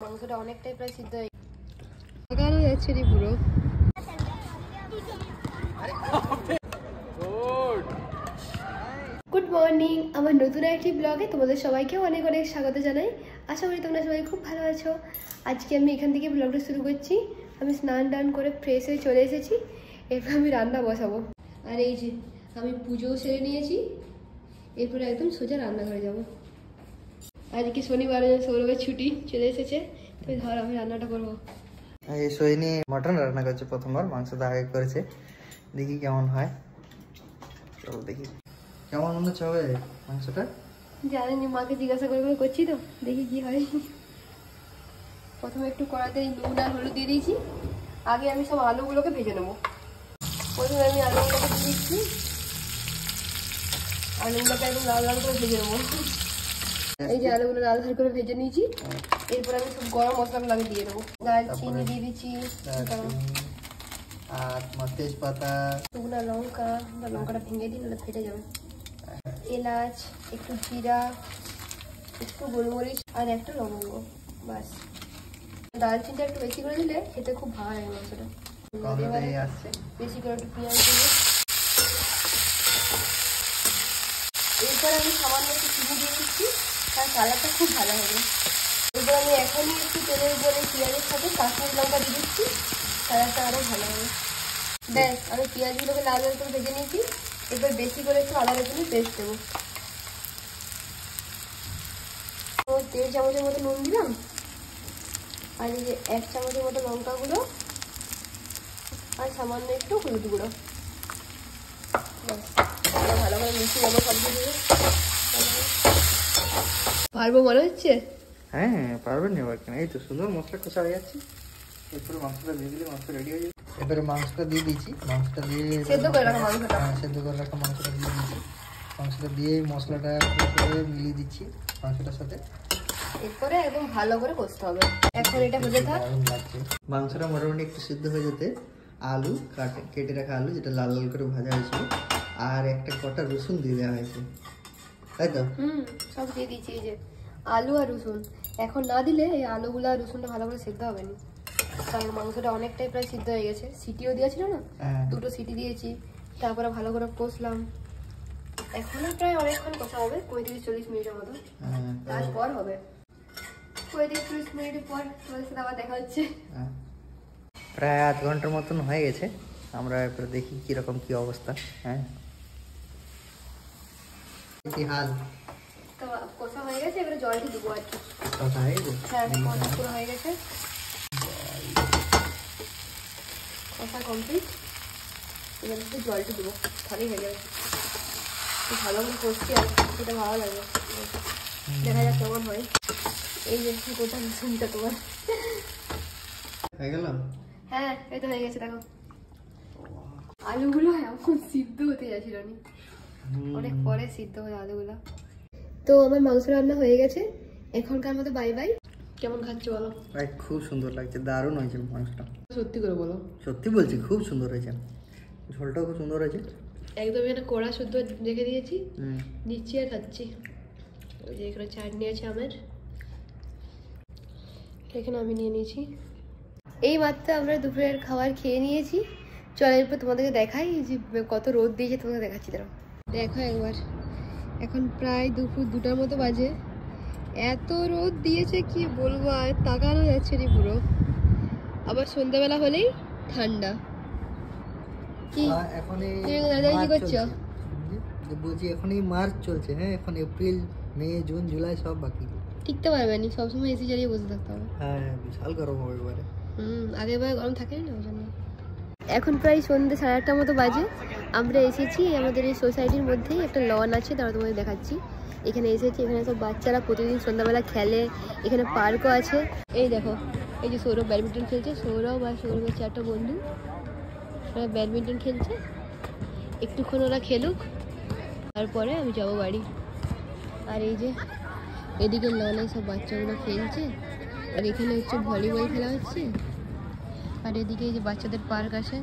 মাংসটা অনেকটাই প্রায় সিদ্ধ হয়ে গেছে যাচ্ছে রে পুরো। গুড মর্নিং, আমার নতুন একটি ব্লগে তোমাদের সবাইকে অনেক অনেক স্বাগত জানাই। আশা করি তোমরা সবাই খুব ভালো আছো। আজকে আমি এখান থেকে ব্লগটা শুরু করছি। আমি স্নান টান করে ফ্রেশ হয়ে চলে এসেছি। এরপর আমি রান্না বসাবো। আর এই যে আমি পুজোও সেরে নিয়েছি, এরপরে একদম সোজা রান্নাঘরে যাবো। আজকে শনিবার, সৌরভের ছুটি চলে এসেছে, তো ধর আমি রান্নাটা করবো। এই সোহিনী মটন রান্না করছে প্রথমবার, মাংস তো আগে করেছে, দেখি কেমন হয়। চলো দেখি কেমন মনে হচ্ছে হবে মাংসটা। জানি মাকে জিজ্ঞাসা করে করছি, তো দেখি কি হয়। প্রথমে একটু কড়াতে নুন আর হলুদ দিয়ে দিয়েছি। আগে আমি সব আলুগুলোকে ভেজে নেবো। প্রথমে আমি আলুগুলোকে দিয়ে দিচ্ছি, আলুগুলোকে একদম লাল লাল করে ভেজে নেবো। এই যে আলুগুলো লাল লাল করে ভেজে নিয়েছি। এরপর আমি সব গরম মশলাগুলো আগে দিয়ে দেবো। দারচিনি দিয়ে দিচ্ছি, আর তেজপাতা, শুকনো লঙ্কা, লঙ্কাটা ভেঙে দিই নাহলে ফেটে যাবে, এলাচ, একটু জিরা, একটু গোলমরিচ আর একটা লবঙ্গ, বাস। দারচিনিটা একটু বেশি করে দিলে খেতে খুব ভালো লাগে মাংসটা। বেশি করে একটু পেঁয়াজ দিলে, এরপর আমি সামান্য একটু চিনি দিয়ে দিচ্ছি, তার কালারটা খুব ভালো হবে। এরপর আমি এখনই একটু তেলের উপরে পেঁয়াজের সাথে কাশ্মীরি লঙ্কা দিয়ে দিচ্ছি, কালারটা আরও ভালো হবে। ব্যাস, আমি পেঁয়াজগুলোকে লাল লাল করে ভেজে নিয়েছি। এরপর বেশি করে একটু আদা রসুনের পেস্ট দেবো। 1.5 চামচের মতো নুন দিলাম, আর এই যে 1 চামচের মতো লঙ্কা গুঁড়ো, আর সামান্য একটু হলুদ গুঁড়ো। ব্যাস, ভালো করে মিশিয়ে যাবো সব কিছু। পারবো মনে হচ্ছে? হ্যাঁ পারবেন না, এবার কেন, এই তো সুন্দর মশলা কষা হয়ে যাচ্ছে। এরপরে মাংসটা দিয়ে দিলে মাংস রেডি হয়ে যাবে। এবারে মাংসটা দিয়ে দিয়েছি, মাংসটা দিয়ে সেদ্ধ করে রাখা মাংসটা, হ্যাঁ সেদ্ধ করে রাখা মাংসটা দিয়ে দিয়েছি। মাংসটা দিয়ে মশলাটা করে মিলিয়ে দিচ্ছি মাংসটার সাথে। এরপরে একদম ভালো করে কষতে হবে। এখন এটা হতে থাক। মাংসটা মোটামুটি একটু সিদ্ধ হয়ে যেতে আলু কেটে রাখা আলু, যেটা লাল লাল করে ভাজা হয়েছিল, আর একটা কটা রসুন দিয়ে দেওয়া হয়েছে, তাই তো? সব দিয়ে দিয়েছি। এই যে আলু আর রসুন এখন না দিলে এই আলুগুলো আর রসুনটা ভালো করে সিদ্ধ হবে না, কারণ মাংসটা অনেকটাই প্রায় সিদ্ধ হয়ে গেছে। সিটিও দিয়েছিল না, 2টো সিটি দিয়েছি, তারপরে ভালো করে কষলাম। এখনো প্রায় অনেকক্ষণ কষা হবে, 35-40 মিনিটের মতো। তারপর হবে 35-40 মিনিটের পর তোমাদের সাথে আবার দেখা হচ্ছে। প্রায় 8 ঘন্টার মতন হয়ে গেছে। আমরা এরপরে দেখি কিরকম কি অবস্থা। হ্যাঁ কি হাল, তো কষা হয়ে গেছে, এবারে জলটি দেবো আর কি। কষা হয়ে গেছে? হ্যাঁ কষা পুরো হয়ে গেছে, কষা কমপ্লিট। এবার একটু জলটি দেবো, তাহলেই হয়ে যাবে। ভালো করে কষছি আর সেটা ভালো লাগবে। দেখা যাক কেমন হয়। এই যে গোটা রসুনটা তোমার হয়ে গেল। হ্যাঁ এই তো হয়ে গেছে। দেখো আলুগুলো এখন সিদ্ধ হতে যাচ্ছিল না, অনেক পরে সিদ্ধ হয় আলুগুলো। তো আমার মাংস রান্না হয়ে গেছে, এখনকার মতো বাই বাই। কেমন খাচ্ছো বলো? ভাই খুব সুন্দর লাগছে, দারুণ হয়েছে মাংসটা। সত্যি করে বলো? সত্যি বলছি, খুব সুন্দর হয়েছে, ঝোলটাও খুব সুন্দর হয়েছে। একদম এখানে কড়া শুদ্ধ রেখে দিয়েছি, নিচ্ছি আর খাচ্ছি। ওই যে এখানে চাটনি আছে আমার, এখানে আমি নিয়ে নিয়েছি। এই মাত্র আমরা দুপুরের খাবার খেয়ে নিয়েছি। চল এরপর তোমাদেরকে দেখাই যে কত রোদ দিয়েছে, তোমাকে দেখাচ্ছি। দেখো একবার, এখন প্রায় দুপুর 2টার মতো বাজে, এত রোদ দিয়েছে কি বলবো, আর তাকানো যাচ্ছে না পুরো। আবার সন্ধ্যাবেলা হলেই ঠান্ডা। কি কি করছো? বলছি এখনই মার্চ চলছে, হ্যাঁ এখন এপ্রিল, মে, জুন, জুলাই সব বাকি। টিকতে পারবে না, সবসময় এসি জ্বালিয়ে বসে থাকতে হবে। হ্যাঁ বিশাল গরম হবে এবারে। আগেরবার গরম থাকে না, ওই জন্য। এখন প্রায় সন্ধ্যে 8:30 মতো বাজে। আমরা এসেছি আমাদের এই সোসাইটির মধ্যেই একটা লন আছে, তারা তোমাদের দেখাচ্ছি। এখানে এসেছি, এখানে সব বাচ্চারা প্রতিদিন সন্ধ্যাবেলা খেলে, এখানে পার্কও আছে। এই দেখো, এই যে সৌরভ ব্যাডমিন্টন খেলছে, সৌরভ আর সৌরভের 4টা বন্ধু ওরা ব্যাডমিন্টন খেলছে। একটুক্ষণ ওরা খেলুক, তারপরে আমি যাবো বাড়ি। আর এই যে এদিকে লনে সব বাচ্চাগুলো খেলছে, আর এখানে হচ্ছে ভলিবল খেলা হচ্ছে। আর এদিকে এই যে বাচ্চাদের পার্ক আছে।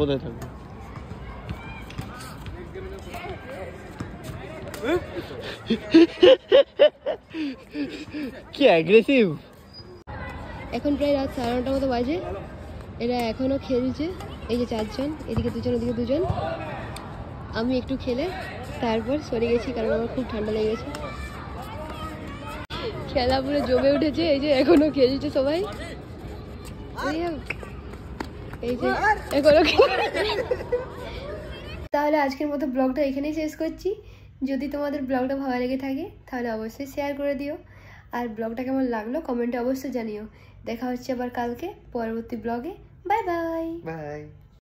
কোথায় থাকবে? কি অ্যাগ্রেসিভ। এখন প্রায় রাত 9:30 মতো বাজে, এরা এখনো খেলছে। এই যে 4 জন, এদিকে 2 জন, ওদিকে 2 জন। আমি একটু খেলে তারপর সরে গেছি, কারণ আমার খুব ঠান্ডা লেগেছে। খেলা পুরো জমে উঠেছে। এই যে এখনো খেলছে সবাই। এই যে এখনো তাহলে আজকের মতো ব্লগটা এখানেই শেষ করছি। যদি তোমাদের ব্লগটা ভালো লেগে থাকে তাহলে অবশ্যই শেয়ার করে দিও, আর ব্লগটা কেমন লাগলো কমেন্টে অবশ্যই জানিও। দেখা হচ্ছে আবার কালকে পরবর্তী ব্লগে। Bye bye. বাই।